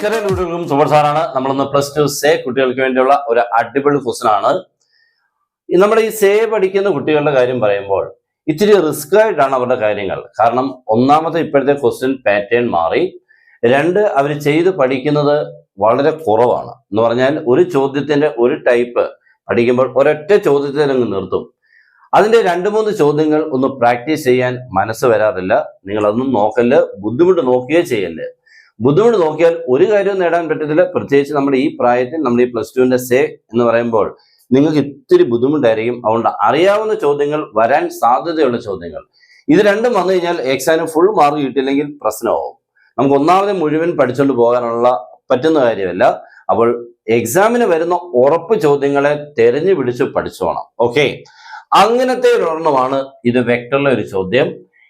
നമസ്കാരം കുട്ടികൾക്കും സൂപ്പർ സാറാണ്. നമ്മളിന്ന് +2 സേ കുട്ടികൾക്ക് വേണ്ടിയുള്ള ഒരു അടിപൊളി ക്വസ്റ്റൻ ആണ്. നമ്മുടെ ഈ സേ പഠിക്കുന്ന കുട്ടികളുടെ കാര്യം പറയുമ്പോൾ ഇത്തിരി റിസ്ക് ആയിട്ടാണ് അവരുടെ കാര്യങ്ങൾ. കാരണം ഒന്നാമത്തെ ഇപ്പോഴത്തെ ക്വസ്റ്റ്യൻ പാറ്റേൺ മാറി, രണ്ട് അവർ ചെയ്ത് പഠിക്കുന്നത് വളരെ കുറവാണ്. എന്ന് പറഞ്ഞാൽ ഒരു ചോദ്യത്തിന്റെ ഒരു ടൈപ്പ് പഠിക്കുമ്പോൾ ഒരൊറ്റ ചോദ്യത്തിൽ അങ്ങ് നിർത്തും. അതിന്റെ 2-3 ചോദ്യങ്ങൾ ഒന്ന് പ്രാക്ടീസ് ചെയ്യാൻ മനസ്സ് വരാറില്ല. നിങ്ങളതൊന്നും നോക്കല്, ബുദ്ധിമുട്ട് നോക്കുകയേ ചെയ്യല്ലേ. ബുദ്ധിമുട്ട് നോക്കിയാൽ ഒരു കാര്യവും നേടാൻ പറ്റത്തില്ല. പ്രത്യേകിച്ച് നമ്മുടെ ഈ പ്രായത്തിൽ നമ്മുടെ ഈ +2ന്റെ സേ എന്ന് പറയുമ്പോൾ നിങ്ങൾക്ക് ഇത്തിരി ബുദ്ധിമുട്ടായിരിക്കും. അതുകൊണ്ട് അറിയാവുന്ന ചോദ്യങ്ങൾ, വരാൻ സാധ്യതയുള്ള ചോദ്യങ്ങൾ, ഇത് രണ്ടും വന്നു കഴിഞ്ഞാൽ എക്സാമിന് ഫുൾ മാർക്ക് കിട്ടില്ലെങ്കിൽ പ്രശ്നമാവും. നമുക്ക് ഒന്നാമത് മുഴുവൻ പഠിച്ചുകൊണ്ട് പോകാനുള്ള പറ്റുന്ന കാര്യമല്ല. അപ്പോൾ എക്സാമിന് വരുന്ന ഉറപ്പ് ചോദ്യങ്ങളെ തെരഞ്ഞു പിടിച്ച് പഠിച്ചോണം. ഓക്കെ, അങ്ങനത്തെ ഒരെണ്ണമാണ് ഇത്. വെക്ടറിലെ ഒരു ചോദ്യം.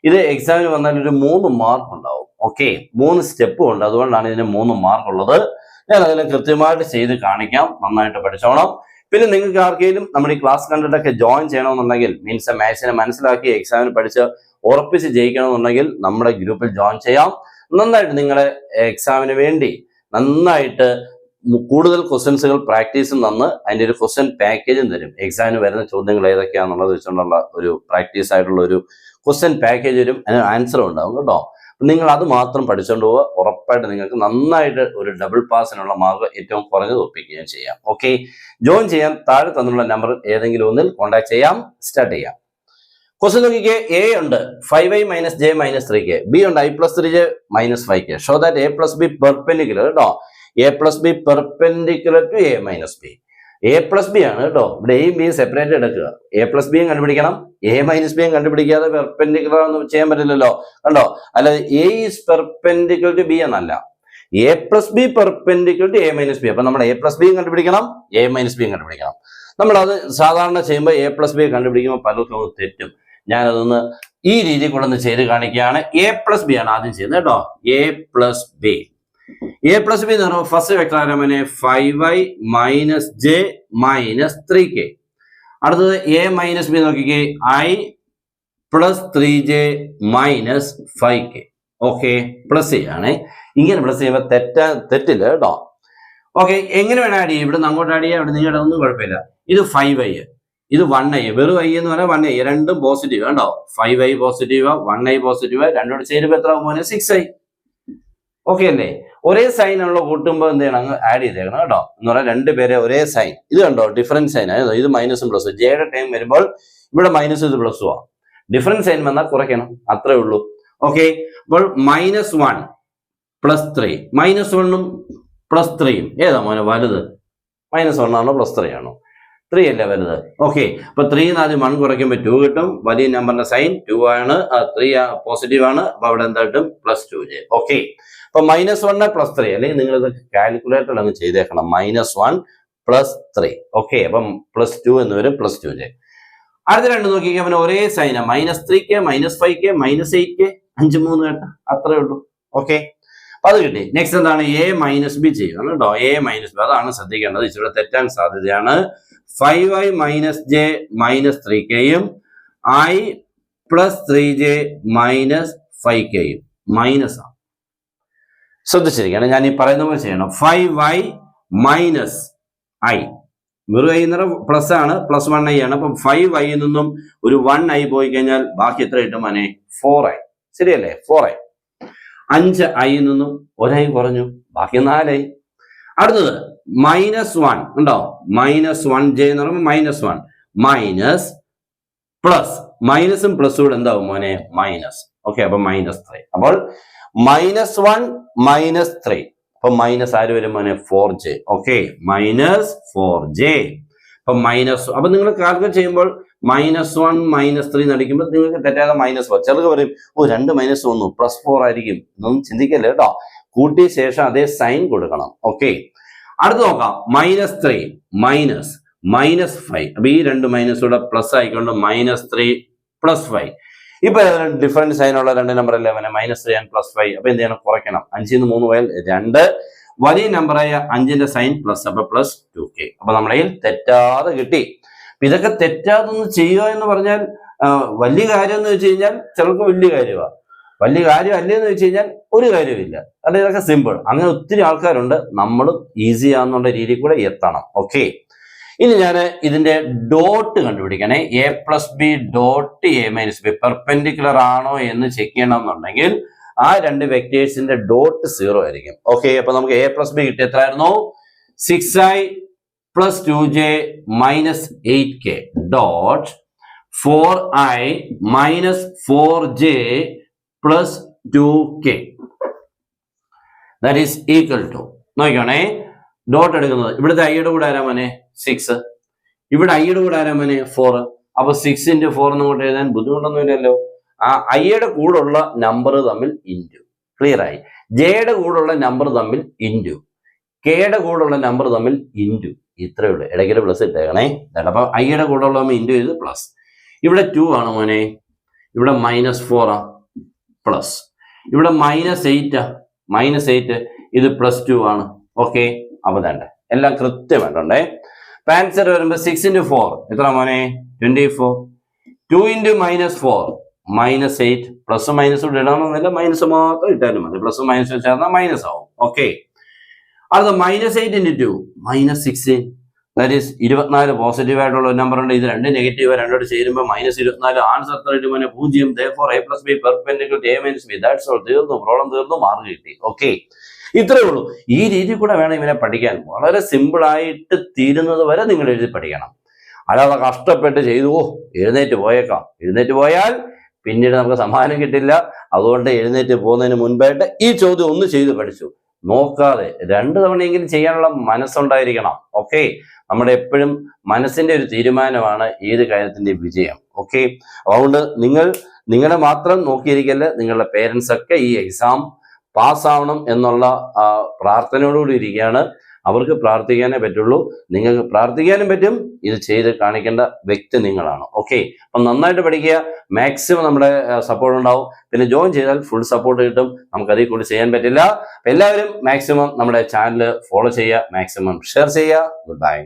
ഇത് എക്സാമിന് വന്നാൽ ഒരു 3 മാർക്ക് ഉണ്ടാവും. ഓക്കെ, 3 സ്റ്റെപ്പും ഉണ്ട്. അതുകൊണ്ടാണ് ഇതിന് 3 മാർക്ക് ഉള്ളത്. ഞാൻ അതിനെ കൃത്യമായിട്ട് ചെയ്ത് കാണിക്കാം. നന്നായിട്ട് പഠിച്ചോണം. പിന്നെ നിങ്ങൾക്ക് ആർക്കെങ്കിലും നമ്മുടെ ഈ ക്ലാസ് കണ്ടിട്ടൊക്കെ ജോയിൻ ചെയ്യണമെന്നുണ്ടെങ്കിൽ, മീൻസ് മാത്സിനെ മനസ്സിലാക്കി എക്സാമിന് പഠിച്ച് ഉറപ്പിച്ച് ജയിക്കണമെന്നുണ്ടെങ്കിൽ നമ്മുടെ ഗ്രൂപ്പിൽ ജോയിൻ ചെയ്യാം. നന്നായിട്ട് നിങ്ങളെ എക്സാമിന് വേണ്ടി നന്നായിട്ട് കൂടുതൽ ക്വസ്റ്റ്യൻസുകൾ പ്രാക്ടീസും തന്ന് അതിൻ്റെ ഒരു ക്വസ്റ്റ്യൻ പാക്കേജും തരും. എക്സാമിന് വരുന്ന ചോദ്യങ്ങൾ ഏതൊക്കെയാണെന്നുള്ളത് വെച്ചുകൊണ്ടുള്ള ഒരു പ്രാക്ടീസ് ആയിട്ടുള്ള ഒരു ക്വസ്റ്റ്യൻ പാക്കേജ് വരും. അതിന് ആൻസറും ഉണ്ടാവും കേട്ടോ. നിങ്ങൾ അത് മാത്രം പഠിച്ചുകൊണ്ട് പോവുക. ഉറപ്പായിട്ട് നിങ്ങൾക്ക് നന്നായിട്ട് ഒരു ഡബിൾ പാസിനുള്ള മാർക്ക് ഏറ്റവും കുറഞ്ഞത് ഒപ്പിക്കുകയും ചെയ്യാം. ഓക്കെ, ജോയിൻ ചെയ്യാൻ താഴെ തന്നുള്ള നമ്പർ ഏതെങ്കിലും ഒന്നിൽ കോൺടാക്ട് ചെയ്യാം. സ്റ്റാർട്ട് ചെയ്യാം. ക്വസ്റ്റ്യൻ നോക്കിക്കേ. എ ഉണ്ട് 5i - j - 3k. ബി ഉണ്ട് i+3j - 5k. Show that a + b perpendicular കേട്ടോ. a + b perpendicular to a - b. a + b ആണ് കേട്ടോ. ഇവിടെ എയും ബിയും സെപ്പറേറ്റ് എടുക്കുക. a + b കണ്ടുപിടിക്കണം. a - b കണ്ടുപിടിക്കാതെ പെർപെൻഡിക്കുലർ ഒന്നും ചെയ്യാൻ പറ്റില്ലല്ലോ കണ്ടോ. അല്ലാതെ a is perpendicular to b എന്നല്ല, a + b perpendicular to a - b. അപ്പൊ നമ്മൾ a + b കണ്ടുപിടിക്കണം, a - b കണ്ടുപിടിക്കണം. നമ്മളത് സാധാരണ ചെയ്യുമ്പോൾ a + b കണ്ടുപിടിക്കുമ്പോൾ പലർക്കും ഒന്ന് തെറ്റും. ഞാനതൊന്ന് ഈ രീതി കൊണ്ടൊന്ന് ചെയ്ത് കാണിക്കുകയാണ്. a + b ആണ് ആദ്യം ചെയ്യുന്നത് കേട്ടോ. a + b. a + b എന്ന് പറയുമ്പോൾ first vector ആരാമനെ 5i - j - 3k. അടുത്തത് a - b നോക്കിക്കേ. i + 3j - 5k. Okay, plus ചെയ്യാണ്. ഇങ്ങനെ പ്ലസ് ചെയ്യുമ്പോൾ തെറ്റില്ല കേട്ടോ. ഓക്കെ, എങ്ങനെ വേണം ആഡ് ചെയ്യും? ഇവിടെ നിന്ന് അങ്ങോട്ട് ആഡ് ചെയ്യാം, ഇവിടെ നിങ്ങളുടെ ഒന്നും കുഴപ്പമില്ല. ഇത് 5i, ഇത് 1i. വെറും i എന്ന് പറഞ്ഞാൽ 1i, രണ്ടും പോസിറ്റീവ് കണ്ടോ. 5i പോസിറ്റീവ്, 1i പോസിറ്റീവ്, രണ്ടോട് ചേരുമ്പോൾ എത്ര ആകുമ്പോൾ 6i. ഓക്കെ അല്ലേ? ഒരേ സൈൻ ഉള്ള കൂട്ടുമ്പോൾ എന്ത് ചെയ്യണം? അങ്ങ് ആഡ് ചെയ്തേക്കണം കേട്ടോ. എന്ന് പറഞ്ഞാൽ രണ്ടുപേരെ ഒരേ സൈൻ. ഇത് കണ്ടോ, ഡിഫറൻസ് സൈൻ ആയത്. ഇത് മൈനസും പ്ലസും. ജെയുടെ ടൈം വരുമ്പോൾ ഇവിടെ മൈനസ്, ഇത് പ്ലസും ആ. ഡിഫറൻസ് സൈൻ വന്നാൽ കുറയ്ക്കണം, അത്രേ ഉള്ളൂ. ഓക്കെ, അപ്പോൾ -1 + 3. -1ഉം +3യും ഏതാ മോനെ വലുത്? -1 ആണോ +3 ആണോ? 3 അല്ലേ വലുത്. ഓക്കെ, അപ്പൊ 3 ആദ്യം 1 കുറയ്ക്കുമ്പോൾ 2 കിട്ടും. വലിയ നമ്പറിന്റെ സൈൻ 2 ആണ്, 3 പോസിറ്റീവ് ആണ്. അപ്പൊ അവിടെ എന്താ കിട്ടും? +2j. ഓക്കെ, അപ്പൊ -1 + 3, അല്ലെങ്കിൽ നിങ്ങൾ ഇത് കാൽക്കുലേറ്റർ അങ്ങ് ചെയ്തേക്കണം. -1 + 3. ഓക്കെ, അപ്പം +2 എന്ന് വരും, +2j. അടുത്ത രണ്ട് നോക്കിക്കാൻ പിന്നെ ഒരേ സൈന. -3k - 5k - 8k. 5 3 കേട്ടോ, അത്രേ ഉള്ളൂ. ഓക്കെ, അപ്പൊ അത് കിട്ടി. നെക്സ്റ്റ് എന്താണ്? a - b ചെയ്യണം കേട്ടോ. a - b അതാണ് ശ്രദ്ധിക്കേണ്ടത്. ഇച്ചിരി തെറ്റാൻ സാധ്യതയാണ്. 5i - j - 3kയും i + 3j - 5kയും മൈനസ് ആണ്. ശ്രദ്ധിച്ചിരിക്കണം, ഞാൻ ഈ പറയുന്ന പോലെ ചെയ്യണം. 5i - i, വെറും i എന്ന് പ്ലസ് ആണ്, +1i ആണ്. അപ്പം 5i നിന്നും ഒരു 1i പോയി കഴിഞ്ഞാൽ ബാക്കി എത്ര കിട്ടും മോനെ? 4i. ശരിയല്ലേ? 4i. 5i നിന്നും 1i കുറഞ്ഞു, ബാക്കി 4i. അടുത്തത് -1 ഉണ്ടോ? -1j എന്ന് പറയുമ്പോൾ -1 മൈനസ് പ്ലസ്, മൈനസും പ്ലസും കൂടെ എന്താവും മോനെ? മൈനസ്. ഓക്കെ, അപ്പൊ -3. അപ്പോൾ -1 - 3. അപ്പൊ മൈനസ് ആര് വരും മോനെ? 4j. Okay, -4j. അപ്പൊ അപ്പൊ നിങ്ങൾ കാൽക്കുലേറ്റ് ചെയ്യുമ്പോൾ -1 - 3 നടിക്കുമ്പോൾ നിങ്ങൾക്ക് തെറ്റാതെ -4. ചിലർക്ക് പറയും, ഓ 2 - 1 +4 ആയിരിക്കും. എന്നൊന്നും ചിന്തിക്കല്ലേ കേട്ടോ. കൂട്ടിയ ശേഷം അതേ സൈൻ കൊടുക്കണം. ഓക്കെ, അടുത്ത് നോക്കാം. -3 മൈനസ് -5. അപ്പൊ ഈ 2 മൈനസ് കൂടെ പ്ലസ് ആയിക്കൊണ്ട് -3 + 5. ഇപ്പൊ ഡിഫറൻസ് സൈനുള്ള 2 നമ്പർ അല്ലേ അവനെ? -3 and +5. അപ്പൊ എന്ത് ചെയ്യണം? കുറയ്ക്കണം. 5 ന്ന് 3 പോയാൽ 2. വലിയ നമ്പറായ 5ന്റെ സൈൻ പ്ലസ്, അപ്പൊ +2k. അപ്പൊ നമ്മളെ തെറ്റാതെ കിട്ടി. ഇതൊക്കെ തെറ്റാതൊന്ന് ചെയ്യുക എന്ന് പറഞ്ഞാൽ വലിയ കാര്യം എന്ന് വെച്ച് കഴിഞ്ഞാൽ ചിലർക്ക് വലിയ കാര്യമാണ്. വലിയ കാര്യം അല്ലേന്ന് വെച്ച് കഴിഞ്ഞാൽ ഒരു കാര്യമില്ല. കാരണം ഇതൊക്കെ സിമ്പിൾ. അങ്ങനെ ഒത്തിരി ആൾക്കാരുണ്ട്. നമ്മളും ഈസി ആണെന്നുള്ള രീതിയിൽ കൂടെ എത്തണം. ഓക്കെ, ഇനി ഞാൻ ഇതിന്റെ ഡോട്ട് കണ്ടുപിടിക്കണേ. A plus B dot A minus B perpendicular ആണോ എന്ന് ചെക്ക് ചെയ്യണമെന്നുണ്ടെങ്കിൽ ആ രണ്ട് വെക്ടേഴ്സിന്റെ ഡോട്ട് 0 ആയിരിക്കും. ഓക്കെ, അപ്പൊ നമുക്ക് എ പ്ലസ് ബി കിട്ടി എത്രയായിരുന്നു? 6i plus 2j minus 8k dot 4i minus 4j plus 2k that is equal to, നോക്കണേ, ഡോട്ട് എടുക്കുന്നത് ഇവിടുത്തെ ഐയുടെ കൂടെ ആരാ മോനെ? 6. ഇവിടെ ഐയുടെ കൂടെ ആരാ മോനെ? 4. അപ്പൊ 6 into 4 എന്ന് കൊണ്ട് എഴുതാൻ ബുദ്ധിമുട്ടൊന്നുമില്ലല്ലോ. ആ ഐയുടെ കൂടെയുള്ള നമ്പർ തമ്മിൽ ഇൻറ്റു, ക്ലിയർ ആയി. ജെയുടെ കൂടെയുള്ള നമ്പർ തമ്മിൽ ഇൻറ്റു, കെയുടെ കൂടെയുള്ള നമ്പർ തമ്മിൽ ഇൻറ്റു, ഇത്രയേ ഉള്ളൂ. ഇടയ്ക്കൊരു പ്ലസ് ഇട്ടേക്കണേ. അപ്പൊ ഐയുടെ കൂടെയുള്ള ഇൻറ്റു ചെയ്ത് പ്ലസ്. ഇവിടെ 2 ആണ് മോനെ, ഇവിടെ -4 ആ പ്ലസ്, ഇവിടെ -8 -8, ഇത് +2 ആണ്. ഓക്കെ, അപ്പൊ വേണ്ട എല്ലാം കൃത്യമായിട്ടുണ്ടേ. ആൻസർ വരുമ്പോ 6 into 4 എത്ര മോനെ? 24. 2 into -4 -8, പ്ലസ് മൈനസ് ഇടണമെന്നില്ല, മൈനസ് മാത്രം ഇട്ടാലും മതി. പ്ലസ് മൈനസ് ചേർന്നാൽ മൈനസ് ആവും. ഓക്കെ, അടുത്ത -8 into 2 -16, ദാറ്റ് ഈസ് 24 പോസിറ്റീവ് ആയിട്ടുള്ള ഒരു നമ്പർ ഉണ്ട്. ഇത് രണ്ട് നെഗറ്റീവ്, രണ്ടോട് ചേരുമ്പോൾ -24. ആൻസർ എത്ര കിട്ടും? 0. Therefore a plus b perpendicular to a minus b. That's all. തീർന്നു, പ്രോബ്ലം തീർന്നു, മാർക്ക് കിട്ടി. ഓക്കെ, ഇത്രയേ ഉള്ളൂ. ഈ രീതി കൂടെ വേണം ഇവനെ പഠിക്കാൻ. വളരെ സിമ്പിൾ ആയിട്ട് തീരുന്നത് വരെ നിങ്ങൾ എഴുതി പഠിക്കണം. അല്ലാതെ കഷ്ടപ്പെട്ട് ചെയ്തു എഴുന്നേറ്റ് പോയേക്കാം. എഴുന്നേറ്റ് പോയാൽ പിന്നീട് നമുക്ക് സമ്മാനം കിട്ടില്ല. അതുകൊണ്ട് എഴുന്നേറ്റ് പോകുന്നതിന് മുൻപായിട്ട് ഈ ചോദ്യം ഒന്ന് ചെയ്ത് പഠിച്ചു നോക്കാതെ 2 തവണയെങ്കിലും ചെയ്യാനുള്ള മനസ്സുണ്ടായിരിക്കണം. ഓക്കെ, നമ്മുടെ എപ്പോഴും മനസ്സിന്റെ ഒരു തീരുമാനമാണ് ഏത് കാര്യത്തിന്റെ വിജയം. ഓക്കെ, അതുകൊണ്ട് നിങ്ങളെ മാത്രം നോക്കിയിരിക്കല്ല, നിങ്ങളുടെ പേരൻസ് ഒക്കെ ഈ എക്സാം പാസ്സാവണം എന്നുള്ള പ്രാർത്ഥനയോടുകൂടി ഇരിക്കുകയാണ്. അവർക്ക് പ്രാർത്ഥിക്കാനേ പറ്റുള്ളൂ. നിങ്ങൾക്ക് പ്രാർത്ഥിക്കാനും പറ്റും. ഇത് ചെയ്ത് കാണിക്കേണ്ട വ്യക്തി നിങ്ങളാണ്. ഓക്കെ, അപ്പം നന്നായിട്ട് പഠിക്കുക. മാക്സിമം നമ്മുടെ സപ്പോർട്ട് ഉണ്ടാവും. പിന്നെ ജോയിൻ ചെയ്താൽ ഫുൾ സപ്പോർട്ട് കിട്ടും. നമുക്ക് അതിൽ കൂടി ചെയ്യാൻ പറ്റില്ല. എല്ലാവരും മാക്സിമം നമ്മുടെ ചാനൽ ഫോളോ ചെയ്യുക, മാക്സിമം ഷെയർ ചെയ്യുക. Good bye.